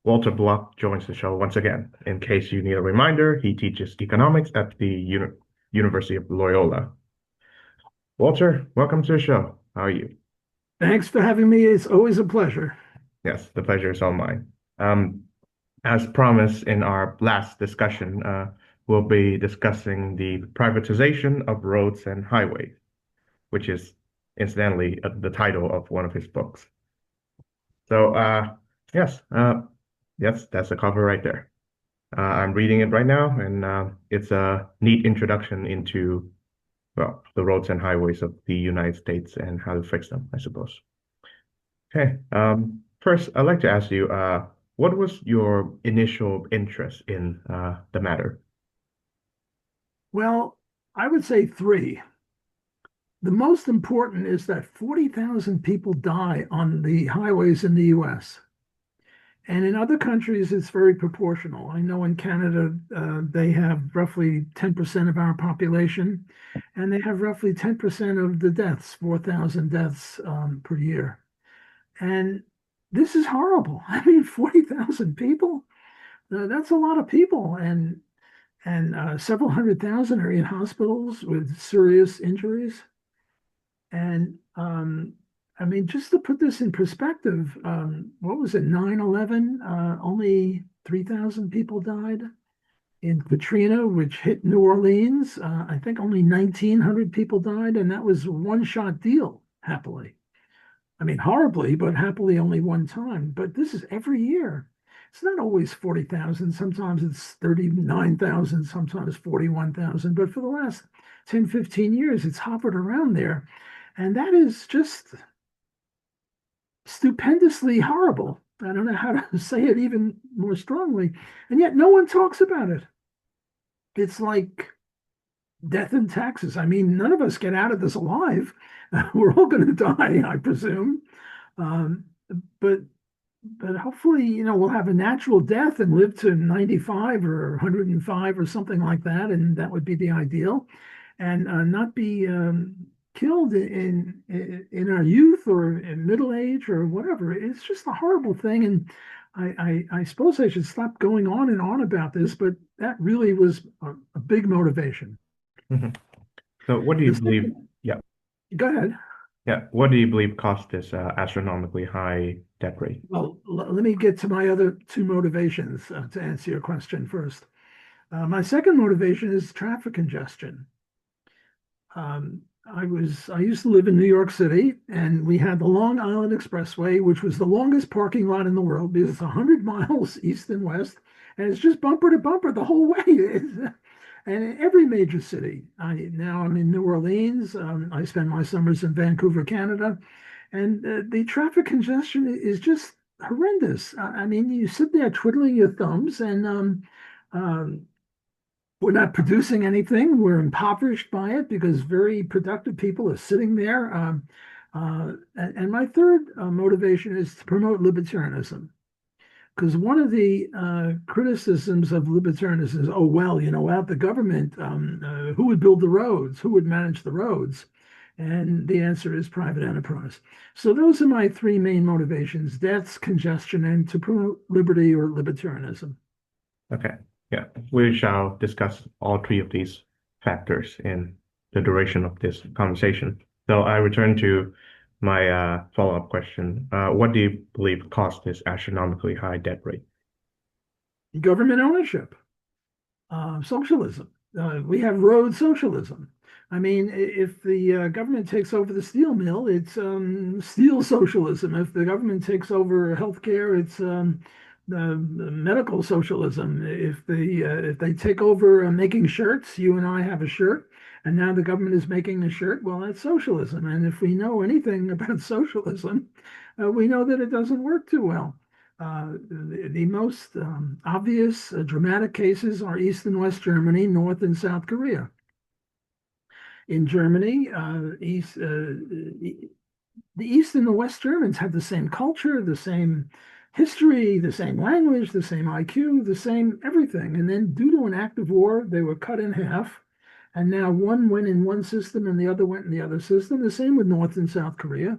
Walter Block joins the show once again. In case you need a reminder, he teaches economics at the University of Loyola. Walter, welcome to the show. How are you? Thanks for having me. It's always a pleasure. Yes, the pleasure is all mine. As promised in our last discussion, we'll be discussing the privatization of roads and highways, which is incidentally the title of one of his books. So, yes, yes, that's the cover right there. I'm reading it right now, and it's a neat introduction into, well, the roads and highways of the United States and how to fix them, I suppose. Okay. First, I'd like to ask you, what was your initial interest in the matter? Well, I would say three. The most important is that 40,000 people die on the highways in the US. And in other countries, it's very proportional. I know in Canada, they have roughly 10% of our population, and they have roughly 10% of the deaths, 4,000 deaths per year. And this is horrible. I mean, 40,000 people, that's a lot of people. And several hundred thousand are in hospitals with serious injuries. And I mean, just to put this in perspective, what was it, 9/11? Only 3,000 people died. In Katrina, which hit New Orleans, I think only 1,900 people died, and that was a one-shot deal, happily. I mean, horribly, but happily only one time. But this is every year. It's not always 40,000. Sometimes it's 39,000, sometimes 41,000. But for the last 10, 15 years, it's hovered around there. And that is just stupendously horrible. I don't know how to say it even more strongly. And yet no one talks about it. It's like death and taxes. I mean, none of us get out of this alive. We're all going to die, I presume. Um, but but hopefully, we'll have a natural death and live to 95 or 105 or something like that, and that would be the ideal, and not be killed in our youth or in middle age or whatever. It's just a horrible thing, and I suppose I should stop going on and on about this, but that really was a big motivation. Mhm. So, what do you The believe? second, Yeah, go ahead. yeah. What do you believe caused this astronomically high death rate? Well, let me get to my other two motivations to answer your question first. My second motivation is traffic congestion. I used to live in New York City, and we had the Long Island Expressway, which was the longest parking lot in the world because it's 100 miles east and west, and it's just bumper to bumper the whole way. And in every major city. Now I'm in New Orleans. I spend my summers in Vancouver, Canada, and the traffic congestion is just horrendous. I mean, you sit there twiddling your thumbs, and um, we're not producing anything. We're impoverished by it because very productive people are sitting there. And my third motivation is to promote libertarianism. Because one of the criticisms of libertarianism is, oh, well, without the government, who would build the roads? Who would manage the roads? And the answer is private enterprise. So those are my three main motivations: deaths, congestion, and to promote liberty or libertarianism. Okay, yeah. We shall discuss all three of these factors in the duration of this conversation. So, I return to my follow-up question. What do you believe caused this astronomically high death rate? Government ownership. Socialism. We have road socialism. I mean, if the government takes over the steel mill, it's steel socialism. If the government takes over healthcare, it's the medical socialism. If they take over making shirts, you and I have a shirt, and now the government is making a shirt. Well, that's socialism. And if we know anything about socialism, we know that it doesn't work too well. The most obvious dramatic cases are East and West Germany, North and South Korea. In Germany, the East and the West Germans have the same culture, the same history, the same language, the same IQ, the same everything. And then, due to an act of war, they were cut in half. And now one went in one system and the other went in the other system. The same with North and South Korea.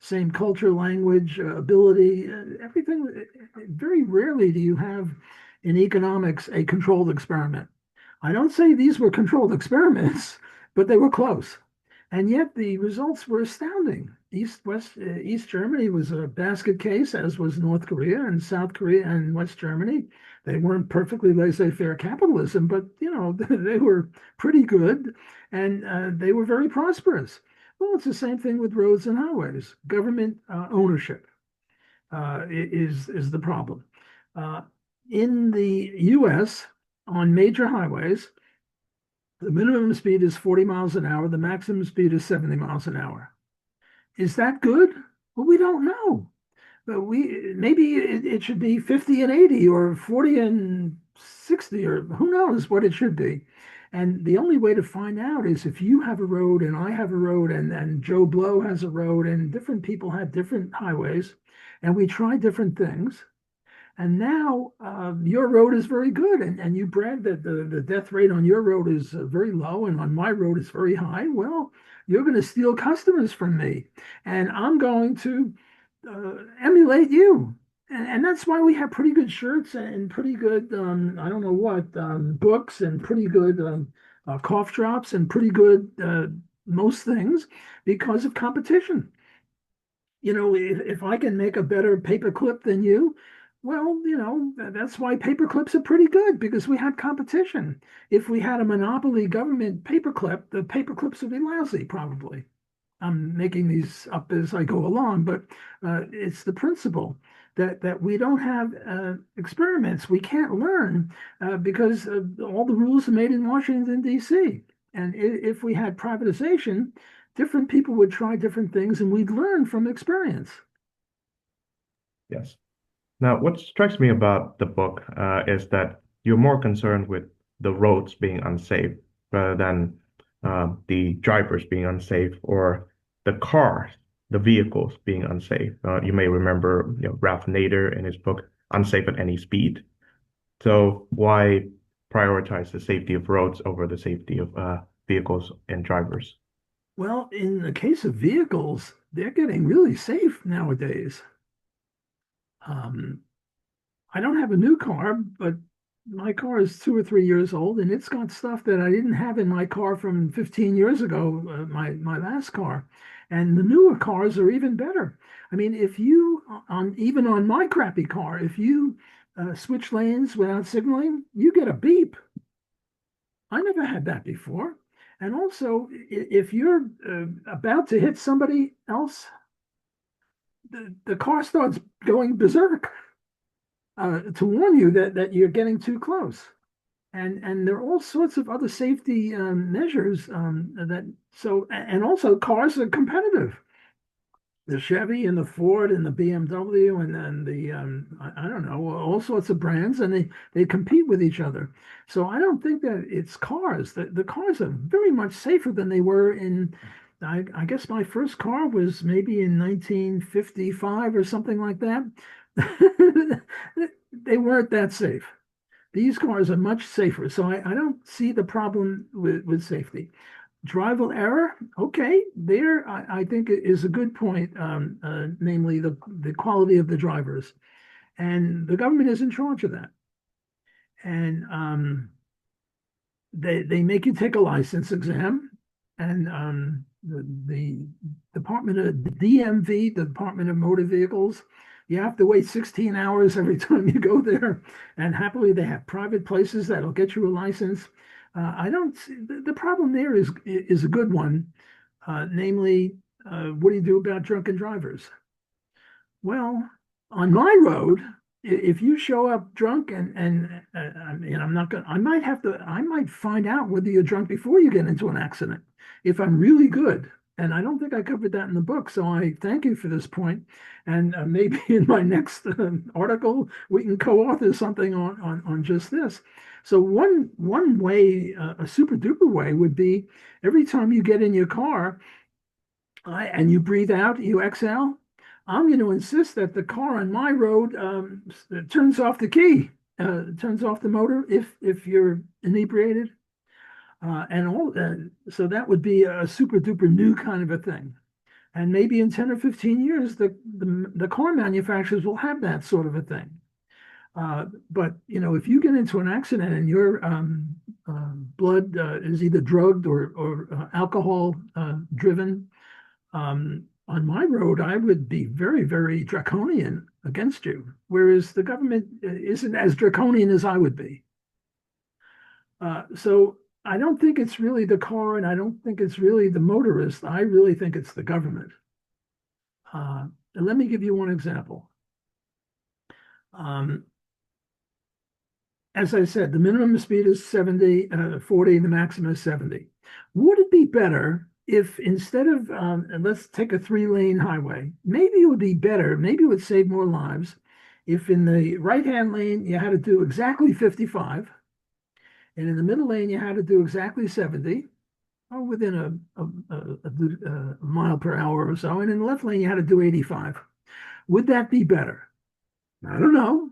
same culture, language, ability, everything. Very rarely do you have in economics a controlled experiment. I don't say these were controlled experiments, but they were close. And yet the results were astounding. East Germany was a basket case, as was North Korea and South Korea and West Germany. They weren't perfectly laissez-faire capitalism, but they were pretty good, and they were very prosperous. Well, it's the same thing with roads and highways. Government ownership is the problem. Uh, in the U.S., on major highways, the minimum speed is 40 miles an hour. The maximum speed is 70 miles an hour. Is that good? Well, we don't know. But maybe it should be 50 and 80 or 40 and 60 or who knows what it should be. And the only way to find out is if you have a road and I have a road and Joe Blow has a road and different people have different highways and we try different things. And now your road is very good, and you brag that the death rate on your road is very low, and on my road is very high. Well, you're going to steal customers from me, and I'm going to emulate you. And that's why we have pretty good shirts and pretty good, I don't know what, books and pretty good cough drops and pretty good most things because of competition. If I can make a better paper clip than you, well, that's why paper clips are pretty good because we had competition. If we had a monopoly government paper clip, the paper clips would be lousy, probably. I'm making these up as I go along, but it's the principle that we don't have experiments. We can't learn because all the rules are made in Washington, D.C. And if we had privatization, different people would try different things and we'd learn from experience. Yes. Now, what strikes me about the book is that you're more concerned with the roads being unsafe rather than the drivers being unsafe or the cars, the vehicles being unsafe. You may remember, Ralph Nader in his book "Unsafe at Any Speed." So, why prioritize the safety of roads over the safety of vehicles and drivers? Well, in the case of vehicles, they're getting really safe nowadays. Um, I don't have a new car, but my car is 2 or 3 years old, and it's got stuff that I didn't have in my car from 15 years ago, my last car. And the newer cars are even better. I mean, if you on even on my crappy car, if you switch lanes without signaling, you get a beep. I never had that before. And also, if you're about to hit somebody else, the car starts going berserk to warn you that you're getting too close. And there are all sorts of other safety measures and also cars are competitive. The Chevy and the Ford and the BMW and then I don't know, all sorts of brands, and they compete with each other. So I don't think that it's cars. The cars are very much safer than they were I guess my first car was maybe in 1955 or something like that. They weren't that safe. These cars are much safer. So I don't see the problem with safety. Drival error, okay, there I think is a good point, namely the quality of the drivers. And the government is in charge of that. And they make you take a license exam, and the Department of the DMV, the Department of Motor Vehicles, you have to wait 16 hours every time you go there. And happily, they have private places that'll get you a license. I don't see the problem there is a good one, namely, what do you do about drunken drivers? Well, on my road, if you show up drunk I mean, I'm not gonna, I might find out whether you're drunk before you get into an accident if I'm really good. And I don't think I covered that in the book, so I thank you for this point. And maybe in my next article, we can co-author something on just this. So one way, a super duper way, would be every time you get in your car, and you breathe out, you exhale, I'm going to insist that the car on my road turns off the key, turns off the motor if you're inebriated, and all. So that would be a super duper new kind of a thing. And maybe in 10 or 15 years, the car manufacturers will have that sort of a thing. But if you get into an accident and your blood is either drugged or alcohol driven, on my road, I would be very, very draconian against you, whereas the government isn't as draconian as I would be. So I don't think it's really the car, and I don't think it's really the motorist. I really think it's the government. And let me give you one example. Um, as I said, the minimum speed is 70, 40, the maximum is 70. Would it be better if instead of, and let's take a 3-lane highway, maybe it would be better, maybe it would save more lives if in the right-hand lane you had to do exactly 55, and in the middle lane you had to do exactly 70, or within a mile per hour or so, and in the left lane you had to do 85. Would that be better? I don't know.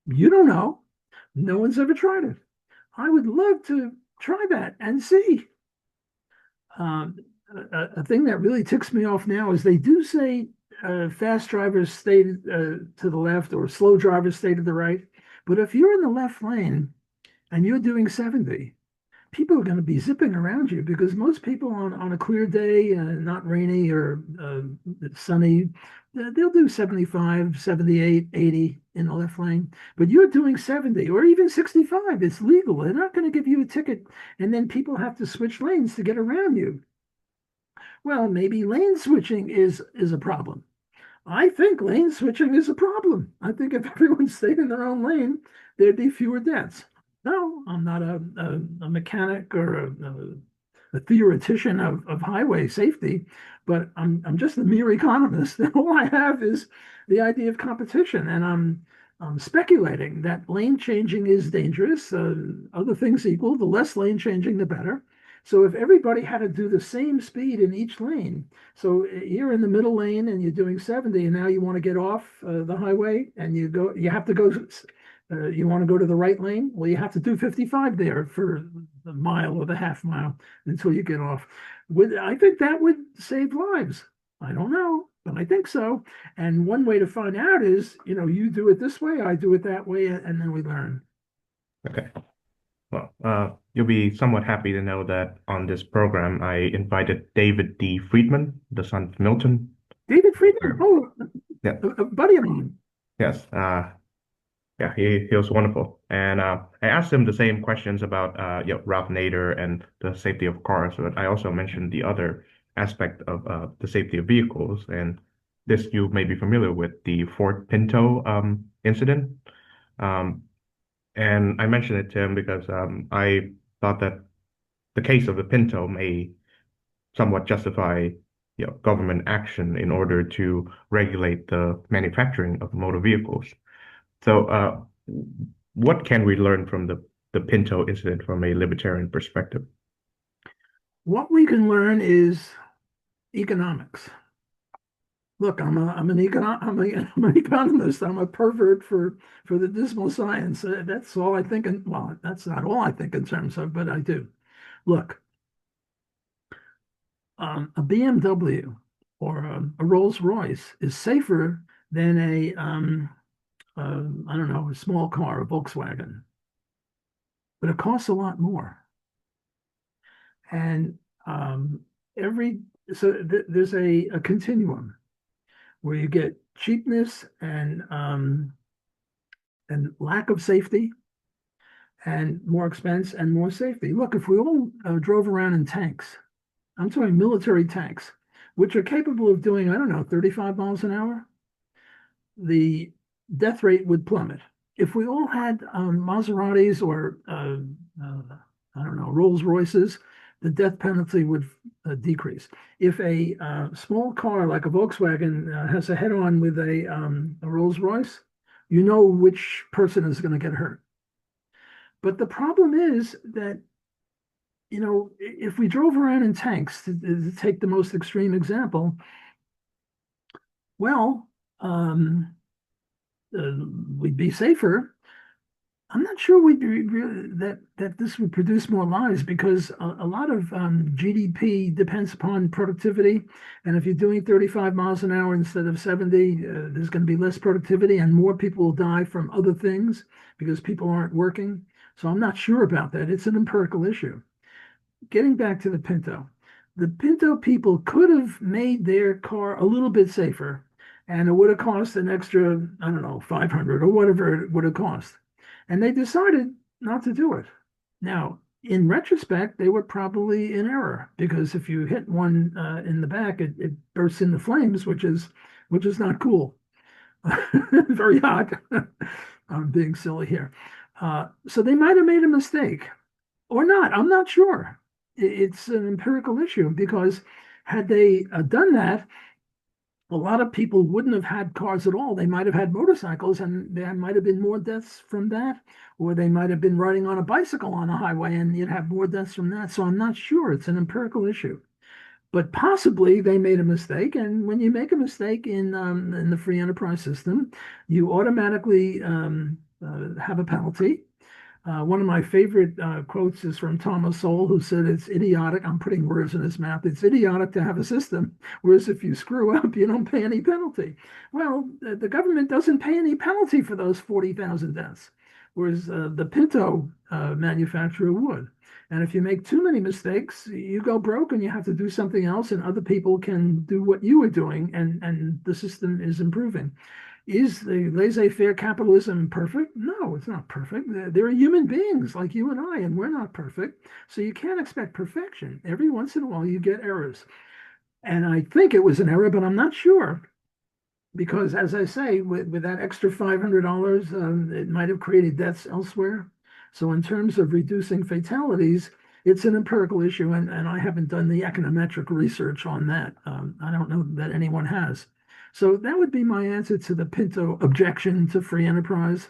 You don't know. No one's ever tried it. I would love to try that and see. Um, a thing that really ticks me off now is they do say fast drivers stay to the left or slow drivers stay to the right. But if you're in the left lane and you're doing 70, people are going to be zipping around you because most people on a clear day, not rainy or sunny, they'll do 75, 78, 80 in the left lane. But you're doing 70 or even 65. It's legal. They're not going to give you a ticket. And then people have to switch lanes to get around you. Well, maybe lane switching is a problem. I think lane switching is a problem. I think if everyone stayed in their own lane, there'd be fewer deaths. No, I'm not a mechanic or a theoretician of highway safety, but I'm just a mere economist. And all I have is the idea of competition. And I'm speculating that lane changing is dangerous. Other things equal, the less lane changing, the better. So if everybody had to do the same speed in each lane, so you're in the middle lane and you're doing 70, and now you want to get off the highway and you have to go, you want to go to the right lane. Well, you have to do 55 there for the mile or the half mile until you get off. I think that would save lives. I don't know, but I think so. And one way to find out is, you do it this way, I do it that way, and then we learn. Okay. Well, you'll be somewhat happy to know that on this program, I invited David D. Friedman, the son of Milton. David Friedman, oh, Yeah, a buddy of mine. yes. Yeah, he was wonderful. And I asked him the same questions about Ralph Nader and the safety of cars, but I also mentioned the other aspect of the safety of vehicles. And this you may be familiar with, the Ford Pinto incident. Um, and I mentioned it to him because I thought that the case of the Pinto may somewhat justify government action in order to regulate the manufacturing of motor vehicles. So, what can we learn from the Pinto incident from a libertarian perspective? What we can learn is economics. Look, I'm an economist. I'm a pervert for the dismal science. That's all I think. Well, that's not all I think in terms of, but I do. Look, a BMW or a Rolls Royce is safer than I don't know, a small car, a Volkswagen, but it costs a lot more. And every so there's a continuum where you get cheapness and lack of safety and more expense and more safety. Look, if we all drove around in tanks, I'm talking military tanks, which are capable of doing, I don't know, 35 miles an hour, the death rate would plummet. If we all had Maseratis or, I don't know, Rolls Royces, the death penalty would decrease. If a small car like a Volkswagen has a head on with a Rolls Royce, you know which person is going to get hurt. But the problem is that, if we drove around in tanks, to take the most extreme example, well, we'd be safer, I'm not sure we'd be really, that this would produce more lives because a lot of GDP depends upon productivity. And if you're doing 35 miles an hour instead of 70, there's going to be less productivity and more people will die from other things because people aren't working. So I'm not sure about that. It's an empirical issue. Getting back to the Pinto people could have made their car a little bit safer, and it would have cost an extra, I don't know, 500 or whatever it would have cost. And they decided not to do it. Now, in retrospect, they were probably in error because if you hit one in the back, it bursts into flames, which is not cool. Very hot. I'm being silly here. So they might have made a mistake or not. I'm not sure. It's an empirical issue because had they done that, a lot of people wouldn't have had cars at all. They might have had motorcycles, and there might have been more deaths from that, or they might have been riding on a bicycle on a highway, and you'd have more deaths from that. So I'm not sure. It's an empirical issue, but possibly they made a mistake. And when you make a mistake in the free enterprise system, you automatically have a penalty. One of my favorite quotes is from Thomas Sowell, who said, "It's idiotic." I'm putting words in his mouth. It's idiotic to have a system, whereas if you screw up, you don't pay any penalty. Well, the government doesn't pay any penalty for those 40,000 deaths, whereas the Pinto manufacturer would. And if you make too many mistakes, you go broke and you have to do something else, and other people can do what you were doing, and the system is improving. Is the laissez-faire capitalism perfect? No, it's not perfect. There are human beings like you and I, and we're not perfect. So you can't expect perfection. Every once in a while, you get errors. And I think it was an error, but I'm not sure because, as I say, with that extra $500, it might have created deaths elsewhere. So, in terms of reducing fatalities, it's an empirical issue, and I haven't done the econometric research on that. I don't know that anyone has. So, that would be my answer to the Pinto objection to free enterprise.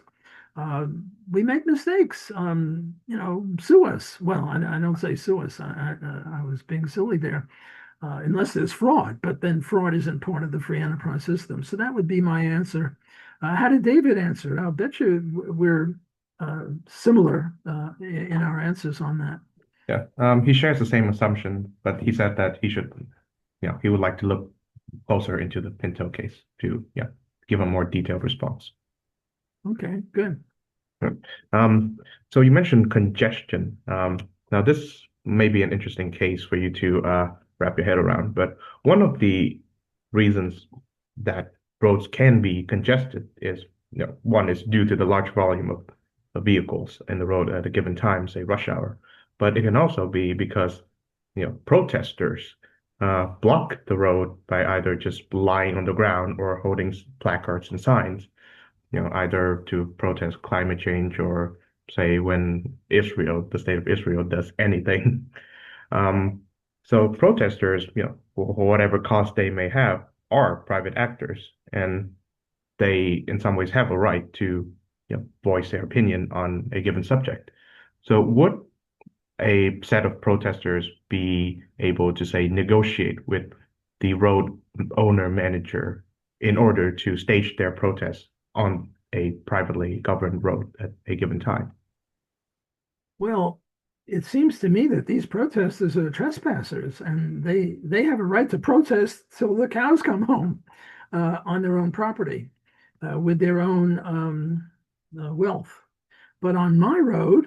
Uh, we make mistakes. Sue us. Well, I don't say sue us. I was being silly there unless there's fraud, but then fraud isn't part of the free enterprise system. So that would be my answer. How did David answer? I'll bet you we're similar in our answers on that. Yeah. He shares the same assumption, but he said that he would like to look closer into the Pinto case to, give a more detailed response. Okay, good. Right. So you mentioned congestion. Now this may be an interesting case for you to wrap your head around, but one of the reasons that roads can be congested is, one is due to the large volume of vehicles in the road at a given time, say rush hour. But it can also be because, protesters block the road by either just lying on the ground or holding placards and signs, either to protest climate change or say when the state of Israel does anything. Um, so protesters, for whatever cause they may have, are private actors, and they, in some ways, have a right to, voice their opinion on a given subject. So would a set of protesters be able to, say, negotiate with the road owner manager in order to stage their protests on a privately governed road at a given time? Well, it seems to me that these protesters are trespassers, and they have a right to protest till the cows come home on their own property with their own wealth. But on my road,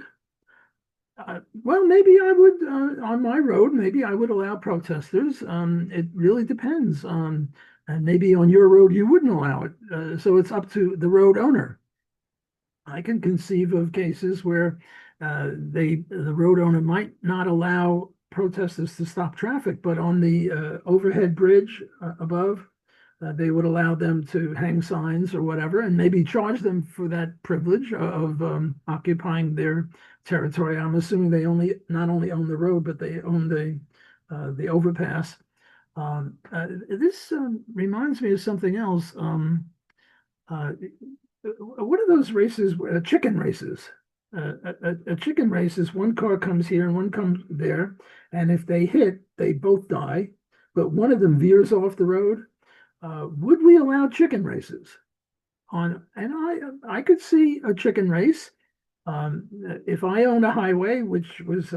well, maybe I would, on my road, maybe I would allow protesters. It really depends. And maybe on your road, you wouldn't allow it. So it's up to the road owner. I can conceive of cases where the road owner might not allow protesters to stop traffic, but on the overhead bridge above, they would allow them to hang signs or whatever, and maybe charge them for that privilege of occupying their territory. I'm assuming they not only own the road, but they own the overpass. This reminds me of something else. Uh, what are those races? Chicken races. A chicken race is one car comes here and one comes there, and if they hit, they both die. But one of them veers off the road. Would we allow chicken races on? And I could see a chicken race Um, if I own a highway, which was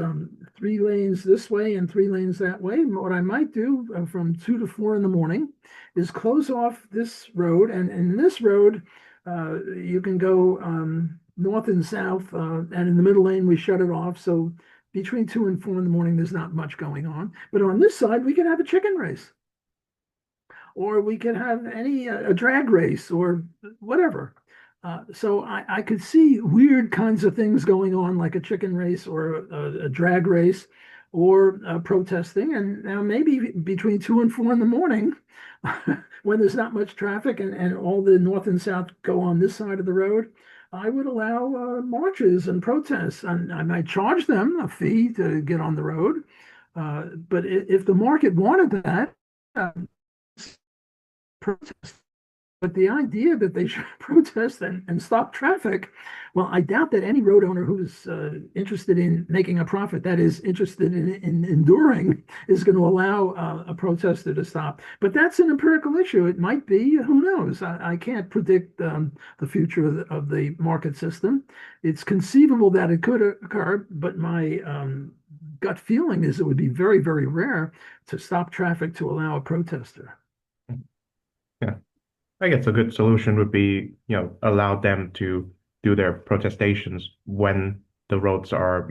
3 lanes this way and 3 lanes that way, what I might do from 2 to 4 in the morning is close off this road. And in this road, you can go north and south. And in the middle lane, we shut it off. So between 2 and 4 in the morning, there's not much going on. But on this side, we can have a chicken race, or we could have any a drag race or whatever. So I could see weird kinds of things going on, like a chicken race or a drag race or protesting. And now maybe between 2 and 4 in the morning, when there's not much traffic and all the north and south go on this side of the road, I would allow marches and protests. And I might charge them a fee to get on the road. But if the market wanted that, uh, protest. But the idea that they should protest and stop traffic, well, I doubt that any road owner who's interested in making a profit, that is interested in enduring, is going to allow a protester to stop. But that's an empirical issue. It might be, who knows? I can't predict the future of the market system. It's conceivable that it could occur, but my gut feeling is it would be very, very rare to stop traffic to allow a protester. Yeah. I guess a good solution would be, allow them to do their protestations when the roads are,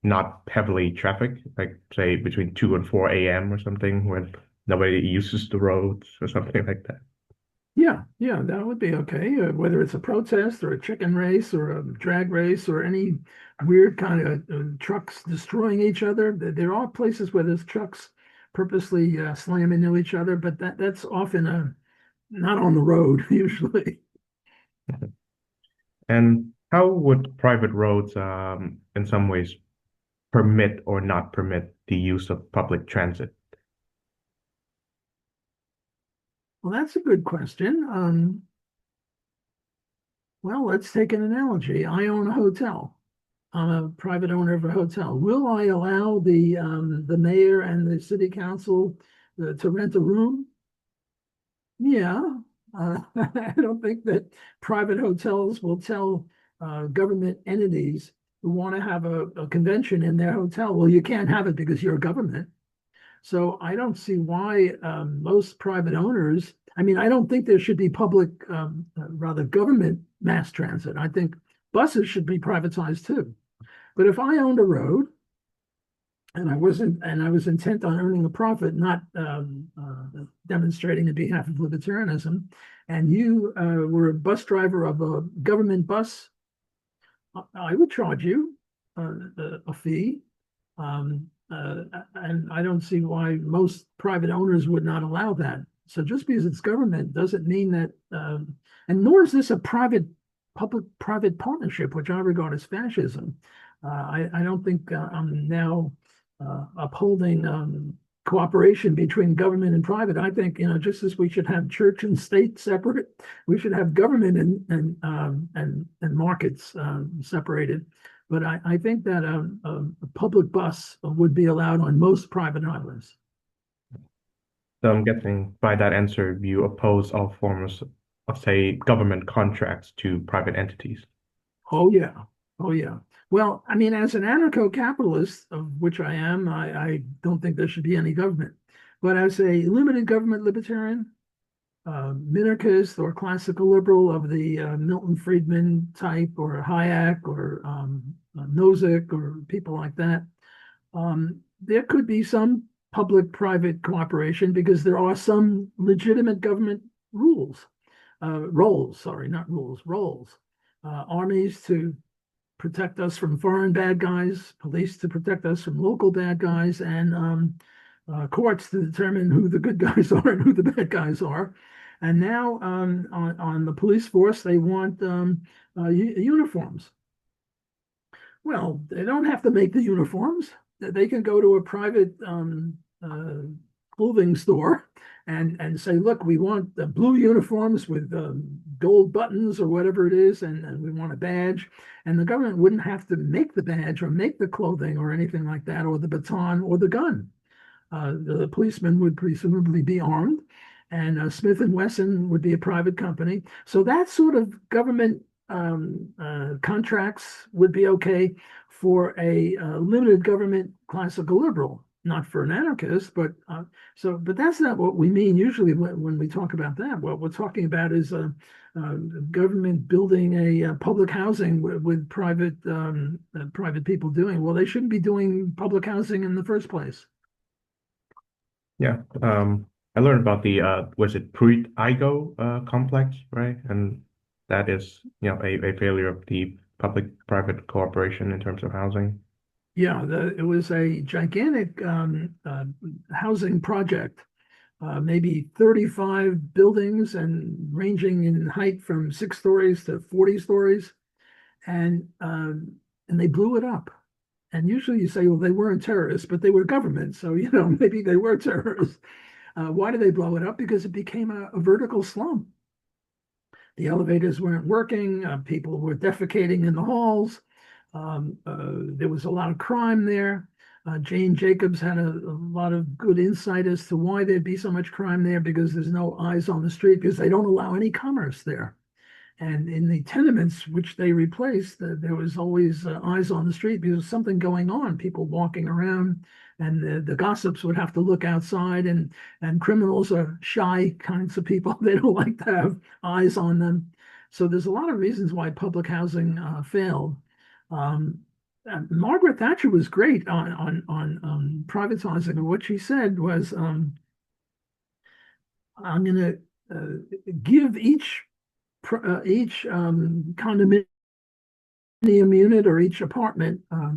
not heavily traffic, like say between 2 and 4 a.m. or something, when nobody uses the roads or something like that. Yeah, yeah, that would be okay. Whether it's a protest or a chicken race or a drag race or any weird kind of trucks destroying each other. There are places where there's trucks purposely slam into each other, but that's often not on the road usually. And how would private roads, in some ways, permit or not permit the use of public transit? Well, that's a good question. Well, let's take an analogy. I own a hotel. I'm a private owner of a hotel. Will I allow the mayor and the city council to rent a room? Yeah. I don't think that private hotels will tell government entities who want to have a convention in their hotel, well, you can't have it because you're a government. So I don't see why most private owners, I mean, I don't think there should be public, rather government mass transit. I think buses should be privatized too. But if I owned a road and I was intent on earning a profit, not demonstrating on behalf of libertarianism, and you were a bus driver of a government bus, I would charge you a fee. And I don't see why most private owners would not allow that. So just because it's government doesn't mean that, and nor is this a public-private partnership, which I regard as fascism. I don't think I'm now upholding cooperation between government and private. I think, just as we should have church and state separate, we should have government and markets separated. But I think that a public bus would be allowed on most private highways. So I'm guessing by that answer, you oppose all forms of, say, government contracts to private entities. Oh yeah, oh yeah. Well, I mean, as an anarcho-capitalist, of which I am, I don't think there should be any government. But as a limited government libertarian, minarchist or classical liberal of the Milton Friedman type, or Hayek, or Nozick, or people like that, there could be some public-private cooperation because there are some legitimate government roles, sorry, not rules, roles. Armies to protect us from foreign bad guys, police to protect us from local bad guys, and courts to determine who the good guys are and who the bad guys are. And now on the police force, they want uniforms. Well, they don't have to make the uniforms. They can go to a private clothing store and say, look, we want the blue uniforms with gold buttons or whatever it is, and we want a badge. And the government wouldn't have to make the badge or make the clothing or anything like that, or the baton or the gun. The policeman would presumably be armed, and Smith and Wesson would be a private company. So that sort of government contracts would be okay for a limited government classical liberal, not for an anarchist. But that's not what we mean usually when we talk about that. What we're talking about is uh, government building a public housing with private people doing. Well, they shouldn't be doing public housing in the first place. Yeah. I learned about the was it Pruitt-Igoe complex, right? And that is, a failure of the public-private cooperation in terms of housing. Yeah, it was a gigantic housing project, maybe 35 buildings and ranging in height from 6 stories to 40 stories, and they blew it up. And usually you say, well, they weren't terrorists, but they were government, so maybe they were terrorists. Why did they blow it up? Because it became a vertical slum. The elevators weren't working. People were defecating in the halls. There was a lot of crime there. Jane Jacobs had a lot of good insight as to why there'd be so much crime there because there's no eyes on the street because they don't allow any commerce there. And in the tenements which they replaced, there was always eyes on the street because something going on, people walking around, and the gossips would have to look outside, and criminals are shy kinds of people. They don't like to have eyes on them. So there's a lot of reasons why public housing failed. Um, Margaret Thatcher was great on privatizing, and what she said was, "I'm going to give each condominium unit or each apartment uh,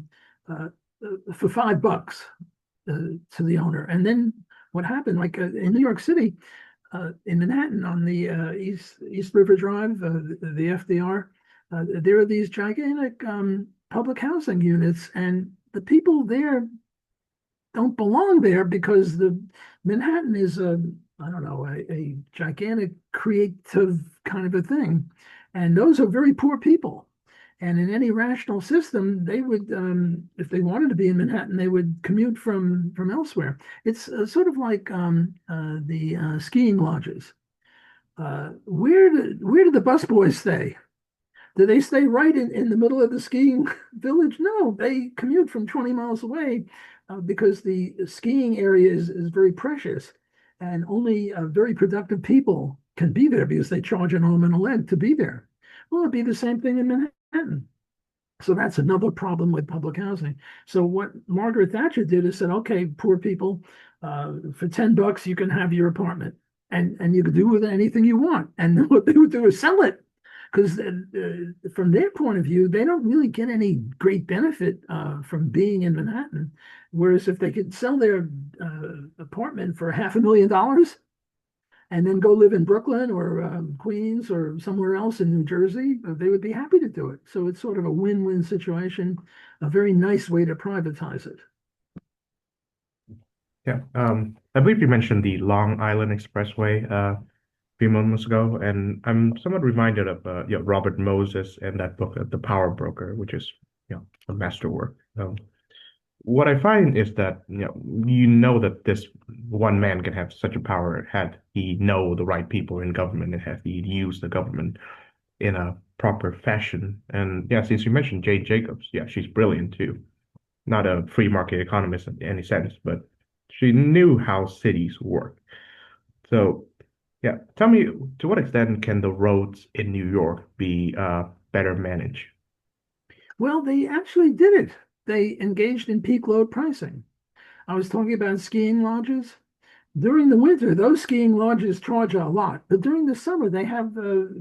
for $5 to the owner." And then what happened, like in New York City, in Manhattan on the East River Drive, the FDR, there are these gigantic public housing units, and the people there don't belong there because the Manhattan is I don't know, a gigantic creative kind of a thing. And those are very poor people. And in any rational system, they would, if they wanted to be in Manhattan, they would commute from elsewhere. It's sort of like the skiing lodges. Where do the busboys stay? Do they stay right in the middle of the skiing village? No, they commute from 20 miles away because the skiing area is very precious and only very productive people can be there because they charge an arm and a leg to be there. Well, it'd be the same thing in Manhattan. So that's another problem with public housing. So what Margaret Thatcher did is said, okay, poor people, for $10 you can have your apartment, and you can do with it anything you want. And what they would do is sell it because from their point of view, they don't really get any great benefit from being in Manhattan. Whereas if they could sell their apartment for $500,000 and then go live in Brooklyn or Queens or somewhere else in New Jersey, they would be happy to do it. So it's sort of a win-win situation, a very nice way to privatize it. Yeah. I believe you mentioned the Long Island Expressway few moments ago, and I'm somewhat reminded of Robert Moses and that book, The Power Broker, which is a masterwork. What I find is that that this one man can have such a power had he know the right people in government and had he used the government in a proper fashion. And yeah, since you mentioned Jane Jacobs, yeah, she's brilliant too. Not a free market economist in any sense, but she knew how cities work. So yeah, tell me, to what extent can the roads in New York be better managed? Well, they actually did it. They engaged in peak load pricing. I was talking about skiing lodges. During the winter, those skiing lodges charge a lot, but during the summer, they have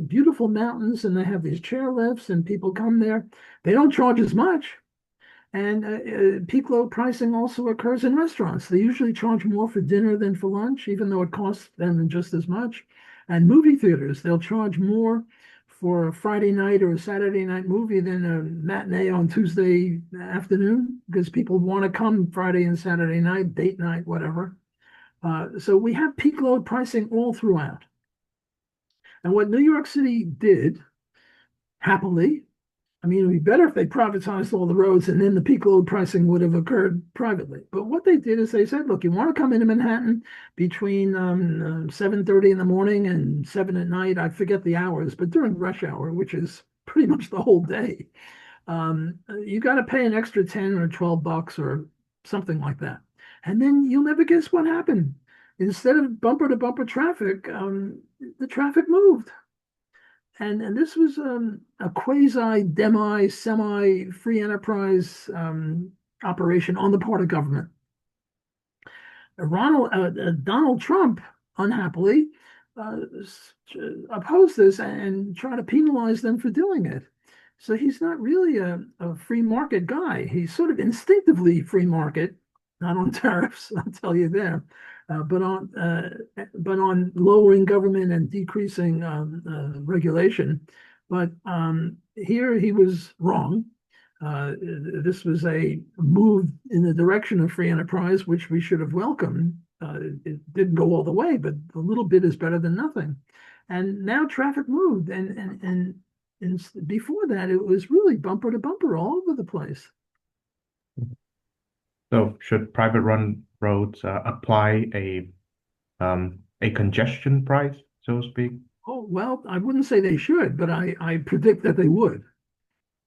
beautiful mountains and they have these chairlifts, and people come there. They don't charge as much. And peak load pricing also occurs in restaurants. They usually charge more for dinner than for lunch, even though it costs them just as much. And movie theaters, they'll charge more for a Friday night or a Saturday night movie than a matinee on Tuesday afternoon because people want to come Friday and Saturday night, date night, whatever. So we have peak load pricing all throughout. And what New York City did, happily, I mean, it'd be better if they privatized all the roads and then the peak load pricing would have occurred privately. But what they did is they said, look, you want to come into Manhattan between 7:30 in the morning and 7 at night. I forget the hours, but during rush hour, which is pretty much the whole day. You got to pay an extra 10 or 12 bucks or something like that. And then you'll never guess what happened. Instead of bumper to bumper traffic, the traffic moved. And this was a quasi, demi, semi free enterprise operation on the part of government. Donald Trump, unhappily, uh, opposed this and tried to penalize them for doing it. So he's not really a free market guy. He's sort of instinctively free market, not on tariffs, I'll tell you there, but on lowering government and decreasing regulation. But here he was wrong. This was a move in the direction of free enterprise, which we should have welcomed. It didn't go all the way, but a little bit is better than nothing. And now traffic moved, and before that, it was really bumper to bumper all over the place. So should private run roads apply a congestion price, so to speak? Oh, well, I wouldn't say they should, but I predict that they would.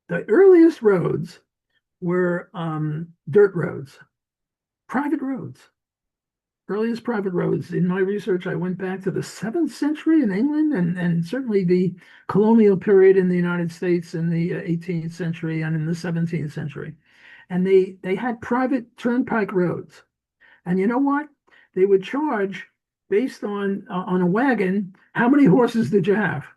The earliest roads were dirt roads, private roads. Earliest private roads. In my research, I went back to the 7th century in England and certainly the colonial period in the United States in the 18th century and in the 17th century. And they had private turnpike roads. And you know what? They would charge based on a wagon, how many horses did you have?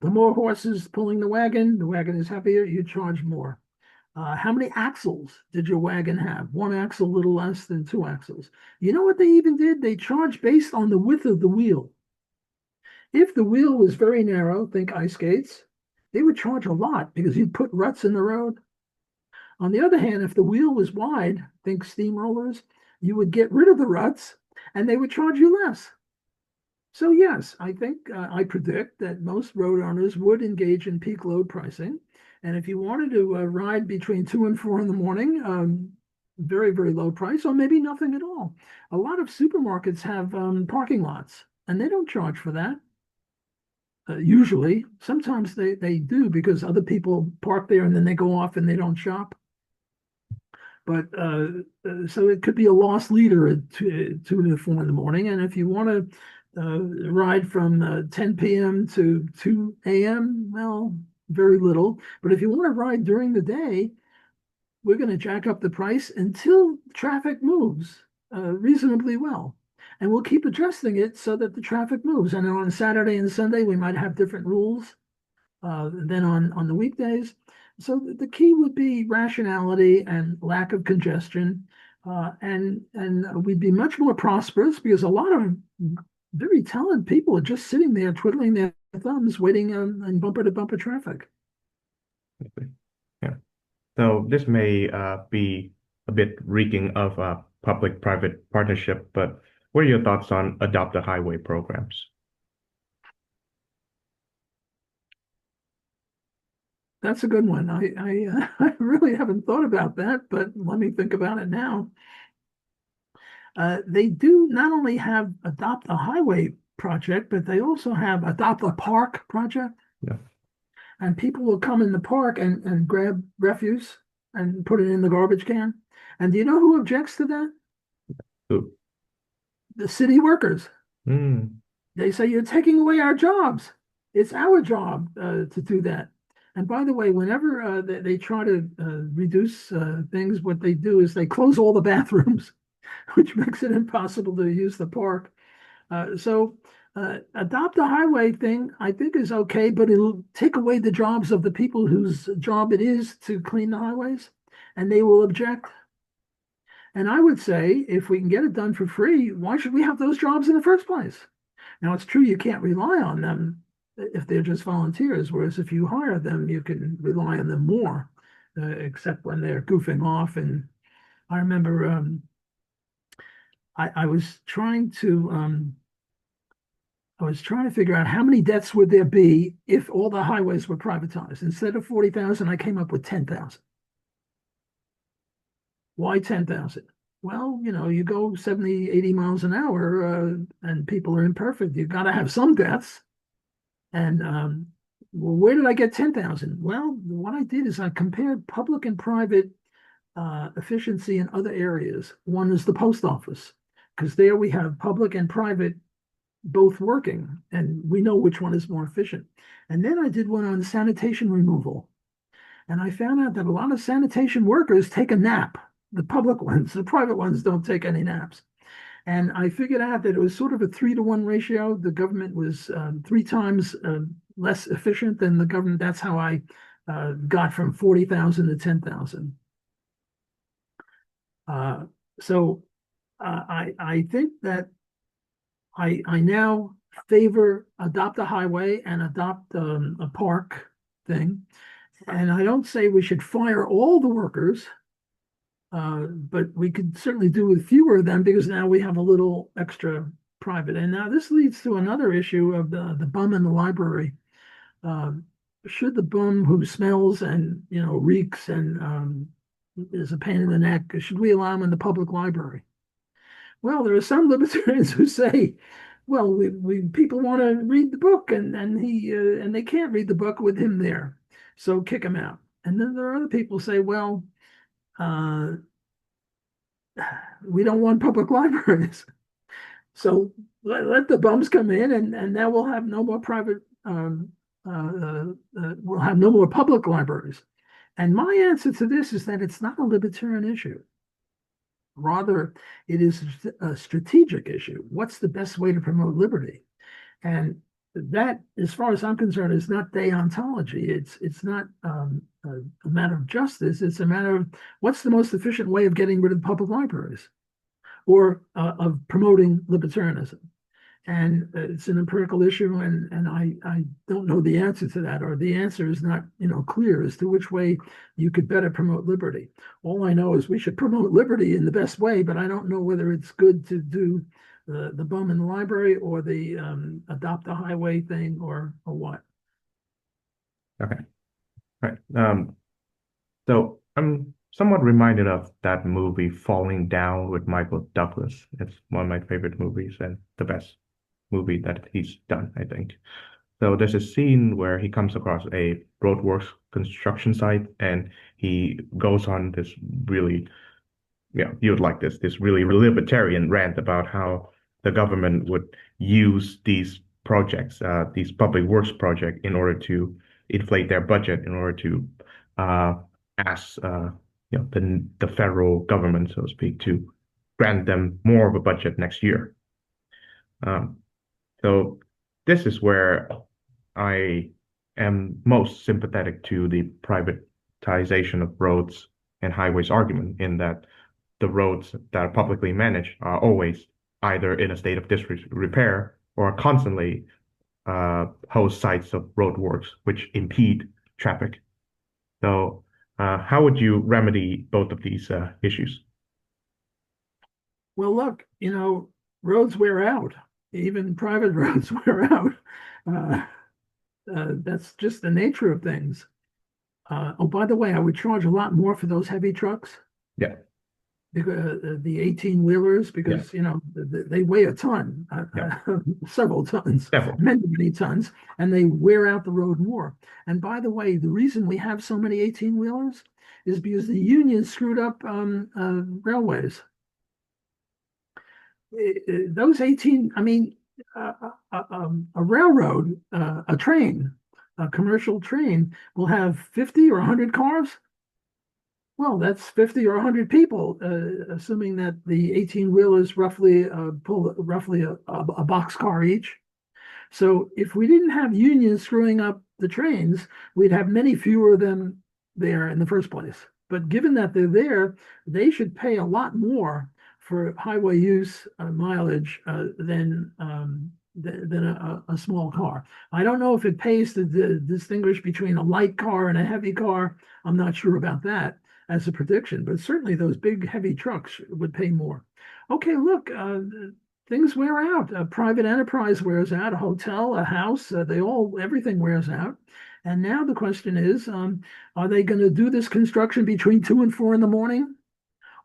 The more horses pulling the wagon is heavier, you charge more. How many axles did your wagon have? One axle, a little less than two axles. You know what they even did? They charged based on the width of the wheel. If the wheel was very narrow, think ice skates, they would charge a lot because you'd put ruts in the road. On the other hand, if the wheel was wide, think steamrollers, you would get rid of the ruts and they would charge you less. So yes, I think I predict that most road owners would engage in peak load pricing. And if you wanted to ride between 2 and 4 in the morning, very, very low price, or maybe nothing at all. A lot of supermarkets have parking lots, and they don't charge for that. Usually, sometimes they do because other people park there and then they go off and they don't shop. But so it could be a lost leader at 2 to 4 in the morning. And if you want to ride from 10 p.m. to 2 a.m., well, very little. But if you want to ride during the day, we're going to jack up the price until traffic moves reasonably well. And we'll keep adjusting it so that the traffic moves. And on Saturday and Sunday, we might have different rules than on the weekdays. So the key would be rationality and lack of congestion. And we'd be much more prosperous because a lot of very talented people are just sitting there twiddling their thumbs, waiting in bumper to bumper traffic. Yeah. So this may be a bit reeking of public-private partnership, but what are your thoughts on adopt a highway programs? That's a good one. I really haven't thought about that, but let me think about it now. They do not only have Adopt a Highway project, but they also have Adopt a Park project. Yeah. And people will come in the park and grab refuse and put it in the garbage can. And do you know who objects to that? Who? The city workers. Mm. They say, you're taking away our jobs. It's our job to do that. And by the way, whenever they try to reduce things, what they do is they close all the bathrooms, which makes it impossible to use the park. So adopt a highway thing, I think is okay, but it'll take away the jobs of the people whose job it is to clean the highways, and they will object. And I would say, if we can get it done for free, why should we have those jobs in the first place? Now, it's true you can't rely on them if they're just volunteers, whereas if you hire them, you can rely on them more, except when they're goofing off. And I remember I was trying to figure out how many deaths would there be if all the highways were privatized. Instead of 40,000, I came up with 10,000. Why 10,000? Well, you go 70, 80 miles an hour and people are imperfect. You've got to have some deaths. And Well, where did I get 10,000? Well, what I did is I compared public and private efficiency in other areas. One is the post office, because there we have public and private both working, and we know which one is more efficient. And then I did one on sanitation removal, and I found out that a lot of sanitation workers take a nap. The public ones, the private ones don't take any naps. And I figured out that it was sort of a 3-to-1 ratio. The government was 3 times less efficient than the government. That's how I got from 40,000 to 10,000. Uh, so I think that I now favor adopt a highway and adopt a park thing. And I don't say we should fire all the workers, but we could certainly do with fewer of them because now we have a little extra private. And now this leads to another issue of the bum in the library. Um, should the bum who smells and reeks and is a pain in the neck, should we allow him in the public library? Well, there are some libertarians who say, well, people want to read the book and they can't read the book with him there, so kick him out. And then there are other people who say, well, uh, we don't want public libraries. So let the bums come in, and now we'll have no more private, we'll have no more public libraries. And my answer to this is that it's not a libertarian issue. Rather, it is a strategic issue. What's the best way to promote liberty? And that, as far as I'm concerned, is not deontology. It's not a matter of justice. It's a matter of what's the most efficient way of getting rid of public libraries or of promoting libertarianism. And it's an empirical issue, and I don't know the answer to that, or the answer is not clear as to which way you could better promote liberty. All I know is we should promote liberty in the best way, but I don't know whether it's good to do the bum in the library or the adopt a highway thing or what. Okay, right. So I'm somewhat reminded of that movie Falling Down with Michael Douglas. It's one of my favorite movies and the best movie that he's done, I think. So there's a scene where he comes across a roadworks construction site and he goes on this really, you would like this really libertarian rant about how the government would use these projects, these public works projects, in order to inflate their budget, in order to uh, ask, the federal government, so to speak, to grant them more of a budget next year. Um, so this is where I am most sympathetic to the privatization of roads and highways argument, in that the roads that are publicly managed are always either in a state of disrepair or constantly host sites of roadworks which impede traffic. So, how would you remedy both of these issues? Well, look, roads wear out. Even private roads wear out. Uh, that's just the nature of things. Oh, by the way, I would charge a lot more for those heavy trucks, Yeah, because the 18-wheelers, yeah, because they weigh a ton, yeah, several tons, several. many tons, and they wear out the road more. And by the way, the reason we have so many 18-wheelers is because the union screwed up railways. Those 18, I mean, a railroad, a train, a commercial train will have 50 or 100 cars. Well, that's 50 or 100 people, assuming that the 18-wheelers roughly pull roughly a box car each. So if we didn't have unions screwing up the trains, we'd have many fewer of them there in the first place. But given that they're there, they should pay a lot more for highway use mileage than a small car. I don't know if it pays to distinguish between a light car and a heavy car. I'm not sure about that as a prediction, but certainly those big heavy trucks would pay more. Okay, look, things wear out. A private enterprise wears out. A hotel, a house, everything wears out. And now the question is, are they going to do this construction between 2 and 4 in the morning,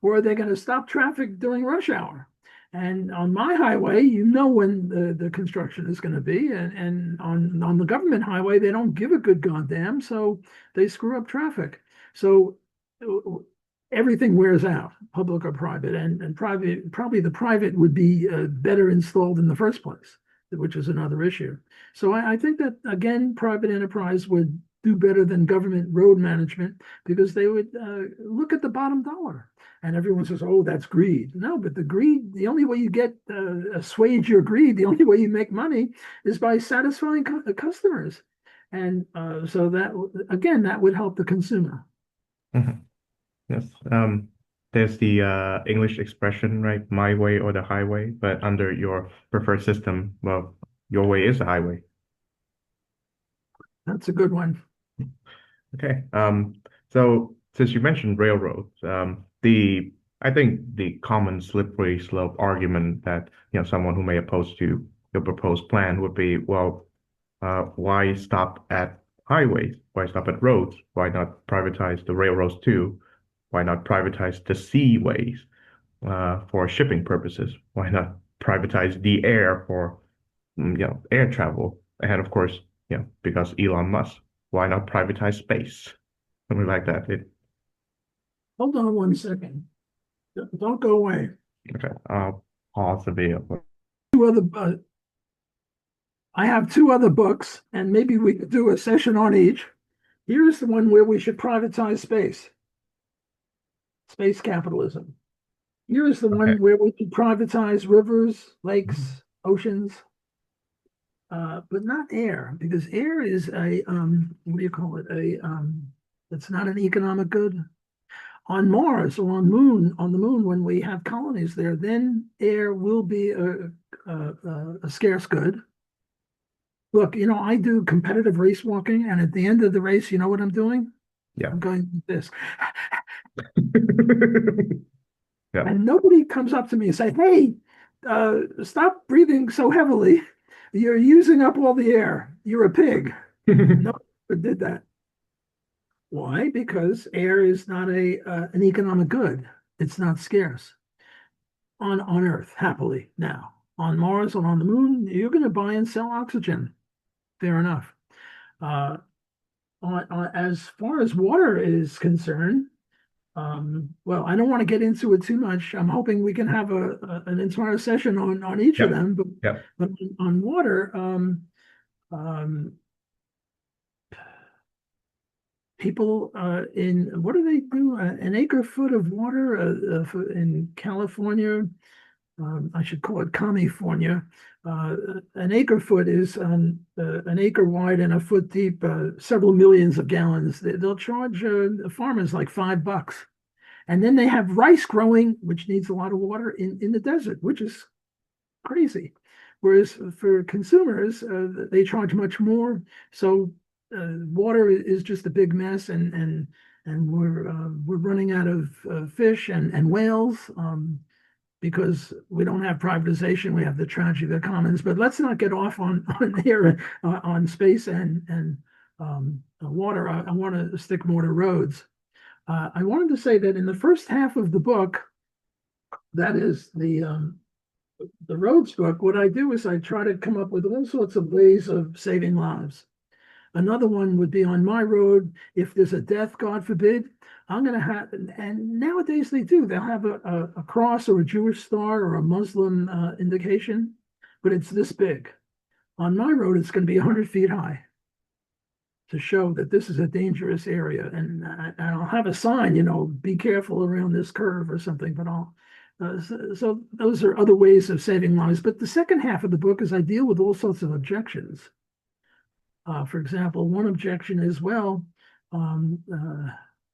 or are they going to stop traffic during rush hour? And on my highway, you know when the construction is going to be, and on the government highway, they don't give a good goddamn, so they screw up traffic. So everything wears out, public or private, and private, probably the private would be better installed in the first place, which is another issue. So I think that again, private enterprise would do better than government road management because they would look at the bottom dollar. And everyone says, "Oh, that's greed." No, but the greed, the only way you get assuage your greed, the only way you make money is by satisfying customers. And so that again, that would help the consumer. Mhm. Yes. There's the English expression, right? My way or the highway, but under your preferred system, well, your way is the highway. That's a good one. Okay. So since you mentioned railroads, the I think the common slippery slope argument that someone who may oppose to your proposed plan would be, well, why stop at highways? Why stop at roads? Why not privatize the railroads too? Why not privatize the seaways for shipping purposes? Why not privatize the air for air travel? And of course, because Elon Musk, why not privatize space? Something like that. Hold on one second. Don't go away. Okay, I'll pause the video. Two other, I have two other books, and maybe we could do a session on each. Here's the one where we should privatize space capitalism. Here's the Okay. one where we should privatize rivers, lakes, oceans, but not air, because air is a what do you call it? It's not an economic good. On Mars or on the moon, when we have colonies there, then air will be a scarce good. Look, I do competitive race walking, and at the end of the race, you know what I'm doing? Yeah. I'm going like this. Yeah. And nobody comes up to me and say, "Hey, stop breathing so heavily. You're using up all the air. You're a pig." No one did that. Why? Because air is not an economic good. It's not scarce on Earth, happily now. On Mars and on the moon, you're going to buy and sell oxygen. Fair enough. Uh, as far as water is concerned, well, I don't want to get into it too much. I'm hoping we can have an entire session on each of Yep. them, Yep. but on water, um, people in what do they do? An acre foot of water in California. I should call it California. An acre foot is an acre wide and a foot deep, several millions of gallons. They'll charge farmers like $5. And then they have rice growing, which needs a lot of water in the desert, which is crazy. Whereas for consumers, they charge much more. So water is just a big mess, and we're running out of fish and whales because we don't have privatization. We have the tragedy of the commons. But let's not get off on here on space and water. I want to stick more to roads. I wanted to say that in the first half of the book, that is the roads book, what I do is I try to come up with all sorts of ways of saving lives. Another one would be on my road. If there's a death, God forbid, I'm going to have, and nowadays they do, they'll have a cross or a Jewish star or a Muslim indication, but it's this big. On my road, it's going to be 100 feet high to show that this is a dangerous area. And I'll have a sign, be careful around this curve or something, but so those are other ways of saving lives. But the second half of the book is I deal with all sorts of objections. For example, one objection is, well,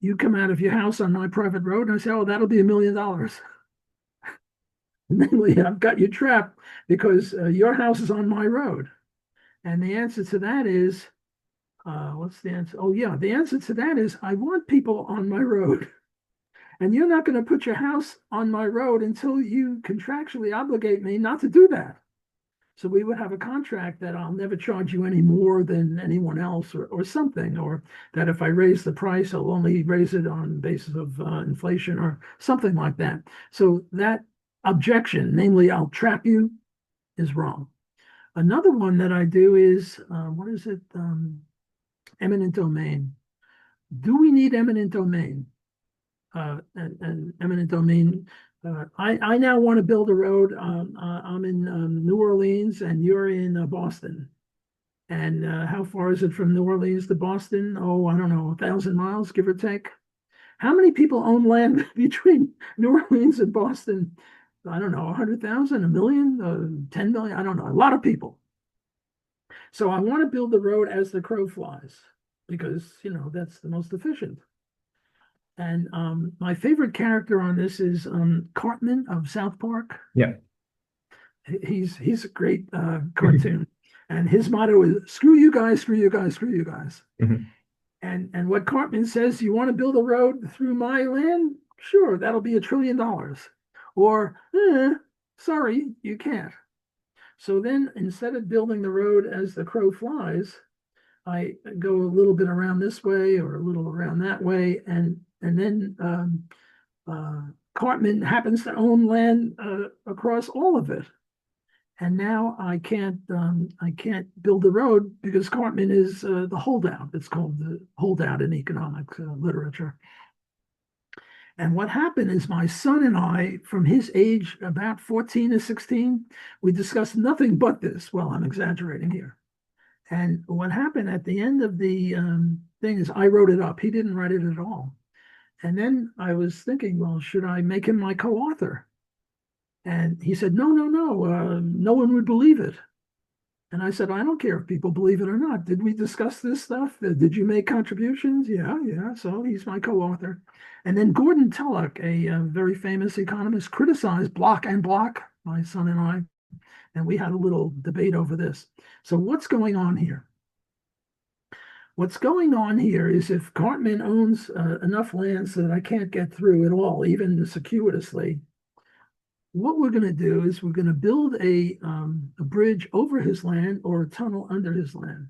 you come out of your house on my private road, and I say, oh, that'll be $1 million. And then I've got you trapped because your house is on my road. And the answer to that is, what's the answer? Oh, yeah, the answer to that is I want people on my road. And you're not going to put your house on my road until you contractually obligate me not to do that. So we would have a contract that I'll never charge you any more than anyone else or something, or that if I raise the price, I'll only raise it on the basis of inflation or something like that. So that objection, namely, I'll trap you, is wrong. Another one that I do is, what is it? Eminent domain. Do we need eminent domain? And eminent domain. I now want to build a road. I'm in New Orleans and you're in Boston. And how far is it from New Orleans to Boston? Oh, I don't know, 1,000 miles, give or take. How many people own land between New Orleans and Boston? I don't know, 100,000, a million, 10 million, I don't know, a lot of people. So I want to build the road as the crow flies because, that's the most efficient. And my favorite character on this is Cartman of South Park. Yeah. He's a great cartoon. And his motto is screw you guys, screw you guys, screw you guys. Mhm. And what Cartman says, you want to build a road through my land? Sure, that'll be $1 trillion. Or, sorry, you can't. So then instead of building the road as the crow flies, I go a little bit around this way or a little around that way. And then Cartman happens to own land across all of it. And now I can't build the road because Cartman is the holdout. It's called the holdout in economic literature. And what happened is my son and I, from his age, about 14 to 16, we discussed nothing but this. Well, I'm exaggerating here. And what happened at the end of the thing is I wrote it up. He didn't write it at all. And then I was thinking, well, should I make him my co-author? And he said, no, no, no, no one would believe it. And I said, I don't care if people believe it or not. Did we discuss this stuff? Did you make contributions? Yeah, yeah. So he's my co-author. And then Gordon Tullock, a very famous economist, criticized Block and Block, my son and I, and we had a little debate over this. So what's going on here? What's going on here is if Cartman owns enough land so that I can't get through at all, even circuitously, what we're going to do is we're going to build a bridge over his land or a tunnel under his land.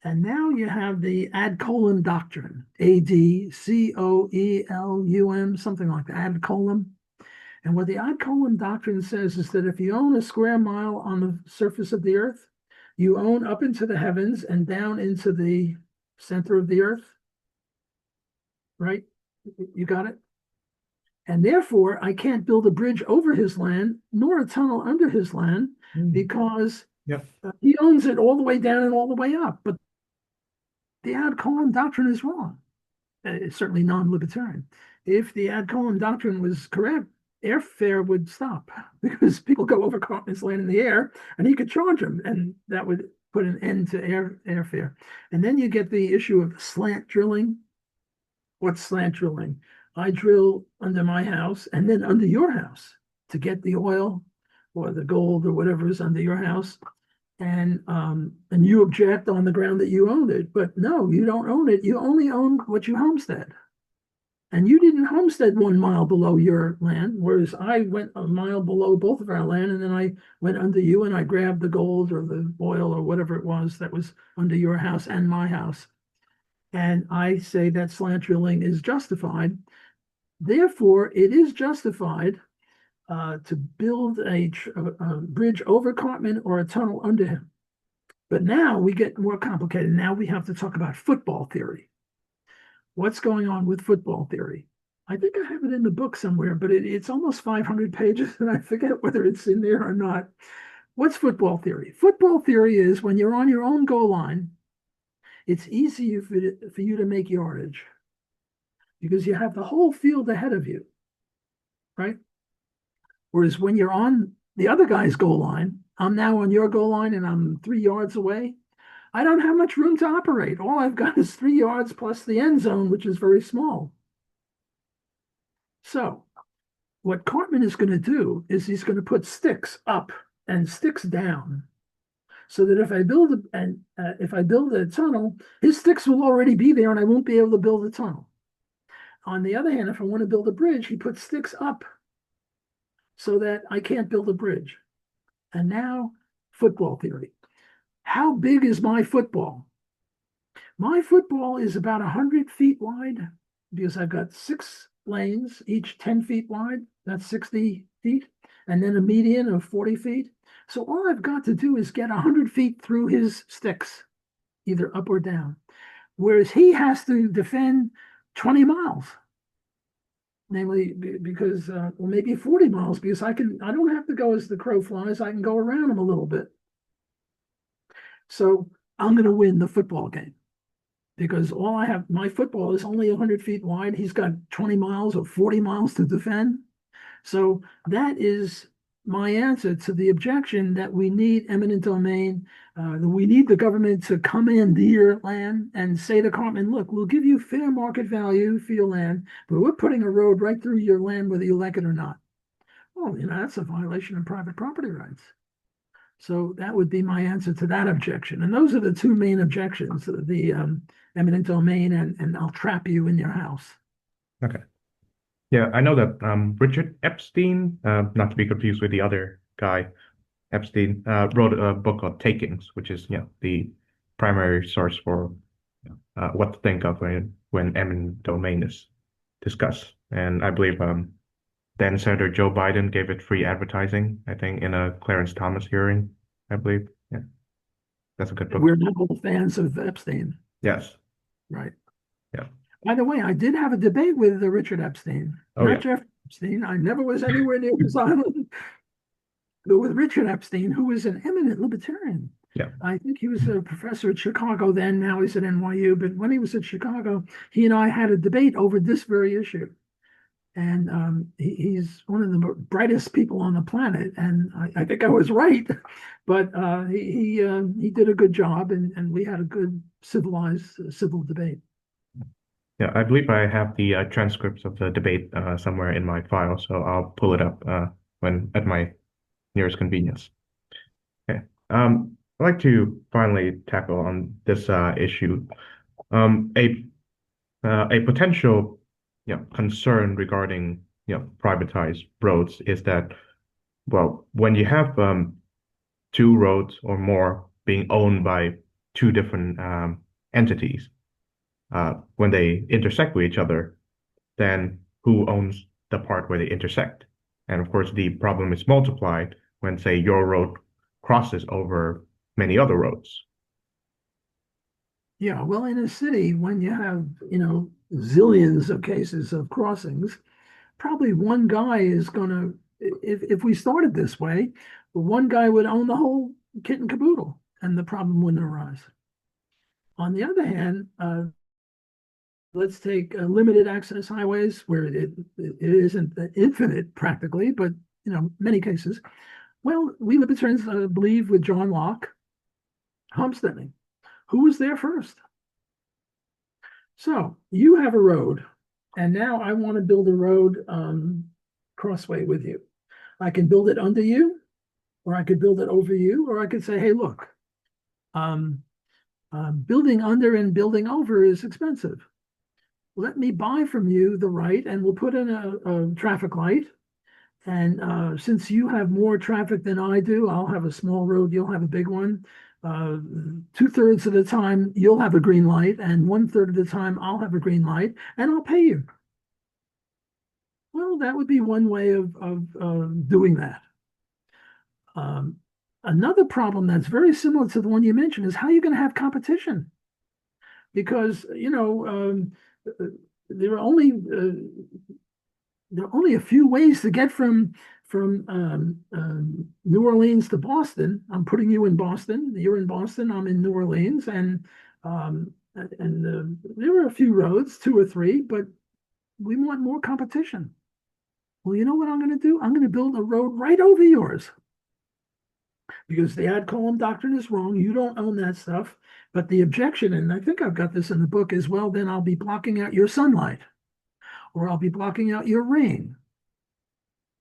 And now you have the ad coelum doctrine, ADCOELUM, something like that, ad coelum. And what the ad coelum doctrine says is that if you own a square mile on the surface of the earth, you own up into the heavens and down into the center of the earth, right? You got it? And therefore, I can't build a bridge over his land nor a tunnel under his land because Yep. he owns it all the way down and all the way up. But the ad coelum doctrine is wrong. It's certainly non-libertarian. If the ad coelum doctrine was correct, airfare would stop because people go over Cartman's land in the air and he could charge them, and that would put an end to airfare. And then you get the issue of slant drilling. What's slant drilling? I drill under my house and then under your house to get the oil or the gold or whatever is under your house. And you object on the ground that you own it. But no, you don't own it. You only own what you homestead. And you didn't homestead 1 mile below your land, whereas I went a mile below both of our land, and then I went under you and I grabbed the gold or the oil or whatever it was that was under your house and my house. And I say that slant drilling is justified. Therefore, it is justified to build a bridge over Cartman or a tunnel under him. But now we get more complicated. Now we have to talk about football theory. What's going on with football theory? I think I have it in the book somewhere, but it's almost 500 pages, and I forget whether it's in there or not. What's football theory? Football theory is when you're on your own goal line, it's easy for you to make yardage because you have the whole field ahead of you, right? Whereas when you're on the other guy's goal line, I'm now on your goal line and I'm 3 yards away. I don't have much room to operate. All I've got is 3 yards plus the end zone, which is very small. So what Cartman is going to do is he's going to put sticks up and sticks down, so that if I build a tunnel, his sticks will already be there, and I won't be able to build a tunnel. On the other hand, if I want to build a bridge, he puts sticks up, so that I can't build a bridge. And now, football theory. How big is my football? My football is about 100 feet wide because I've got 6 lanes, each 10 feet wide. That's 60 feet. and then a median of 40 feet. So all I've got to do is get 100 feet through his sticks, either up or down. Whereas he has to defend 20 miles, namely because, well, maybe 40 miles, because I don't have to go as the crow flies. I can go around him a little bit. So I'm going to win the football game because all I have, my football is only 100 feet wide. He's got 20 miles or 40 miles to defend. So that is my answer to the objection that we need eminent domain. We need the government to come into your land and say to Cartman, look, we'll give you fair market value for your land, but we're putting a road right through your land whether you like it or not. Well, that's a violation of private property rights. So that would be my answer to that objection. And those are the two main objections, the eminent domain and I'll trap you in your house. Okay. Yeah, I know that Richard Epstein, not to be confused with the other guy, Epstein, wrote a book called Takings, which is the primary source for what to think of when eminent domain is discussed. And I believe then Senator Joe Biden gave it free advertising, I think, in a Clarence Thomas hearing, I believe. Yeah, that's a good book. We're not all fans of Epstein. Yes. Right. Yeah. By the way, I did have a debate with Richard Epstein, Oh, not yeah. Jeffrey Epstein. I never was anywhere near his island, but with Richard Epstein, who was an eminent libertarian. Yeah. I think he was a professor at Chicago then. Now he's at NYU. But when he was at Chicago, he and I had a debate over this very issue. And he's one of the brightest people on the planet. And I think I was right, but he did a good job, and we had a good civilized civil debate. Yeah, I believe I have the transcripts of the debate somewhere in my file, so I'll pull it up when at my nearest convenience. Okay. I'd like to finally tackle on this issue a a potential concern regarding privatized roads is that, well, when you have two roads or more being owned by two different entities, when they intersect with each other, then who owns the part where they intersect? And of course, the problem is multiplied when, say, your road crosses over many other roads. Yeah, well, in a city, when you have, zillions of cases of crossings, probably one guy is going to, if we started this way, one guy would own the whole kit and caboodle, and the problem wouldn't arise. On the other hand, let's take limited access highways where it isn't infinite practically, but many cases. Well, we libertarians believe with John Locke, homesteading. Who was there first? So you have a road, and now I want to build a road crossway with you. I can build it under you, or I could build it over you, or I could say, hey, look, building under and building over is expensive. Let me buy from you the right, and we'll put in a traffic light. And since you have more traffic than I do, I'll have a small road, you'll have a big one. 2/3 of the time, you'll have a green light, and 1/3 of the time, I'll have a green light, and I'll pay you. Well, that would be one way of doing that. Another problem that's very similar to the one you mentioned is how you're going to have competition. Because, there are only a few ways to get from New Orleans to Boston. I'm putting you in Boston. You're in Boston. I'm in New Orleans, and there are a few roads, two or three, but we want more competition. Well, you know what I'm going to do? I'm going to build a road right over yours because the ad column doctrine is wrong. You don't own that stuff. But the objection, and I think I've got this in the book as well, then I'll be blocking out your sunlight, or I'll be blocking out your rain.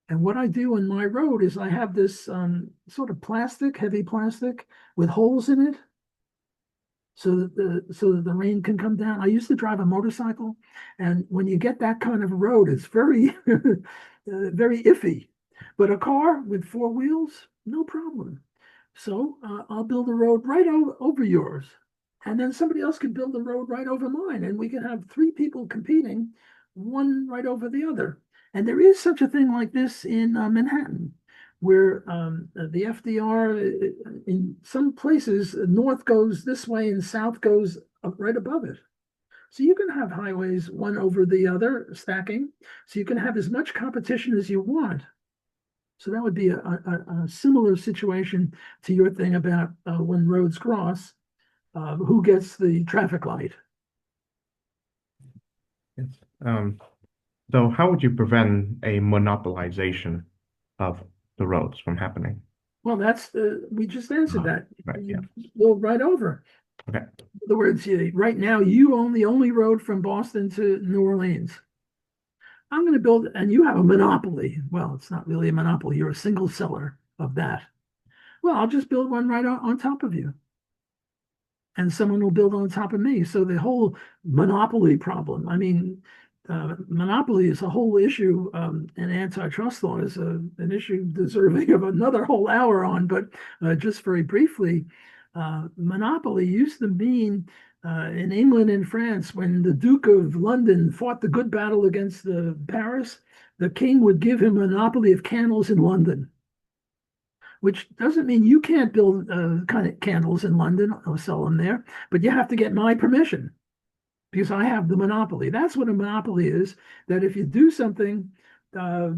And what I do in my road is I have this sort of plastic, heavy plastic with holes in it so that the rain can come down. I used to drive a motorcycle, and when you get that kind of road, it's very, very iffy. But a car with four wheels, no problem. So I'll build a road right over yours, and then somebody else can build a road right over mine, and we can have three people competing, one right over the other. And there is such a thing like this in Manhattan. where the FDR, in some places, north goes this way and south goes up right above it. So you can have highways one over the other, stacking. So you can have as much competition as you want. So that would be a similar situation to your thing about when roads cross, who gets the traffic light. Yes. Um, so how would you prevent a monopolization of the roads from happening? Well, we just answered that. Right. Yeah. You go right over. Okay. In other words, right now you own the only road from Boston to New Orleans. I'm going to build, and you have a monopoly. Well, it's not really a monopoly. You're a single seller of that. Well, I'll just build one right on top of you, and someone will build on top of me. So the whole monopoly problem, I mean, monopoly is a whole issue, and antitrust law is an issue deserving of another whole hour on. But just very briefly, monopoly used to mean in England and France, when the Duke of London fought the good battle against Paris, the king would give him a monopoly of candles in London, which doesn't mean you can't build kind of candles in London or sell them there, but you have to get my permission because I have the monopoly. That's what a monopoly is, that if you do something uh,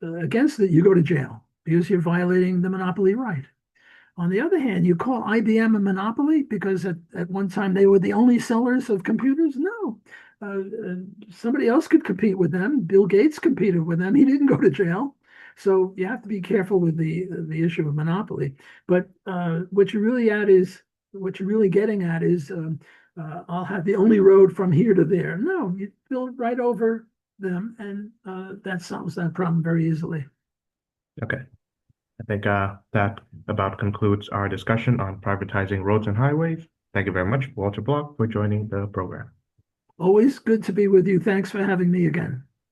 against it, you go to jail because you're violating the monopoly right. On the other hand, you call IBM a monopoly because at one time they were the only sellers of computers? No. Somebody else could compete with them. Bill Gates competed with them. He didn't go to jail. So you have to be careful with the issue of monopoly. But what you're really getting at is I'll have the only road from here to there. No, you build right over them, and that solves that problem very easily. Okay. I think that about concludes our discussion on privatizing roads and highways. Thank you very much, Walter Block, for joining the program. Always good to be with you. Thanks for having me again.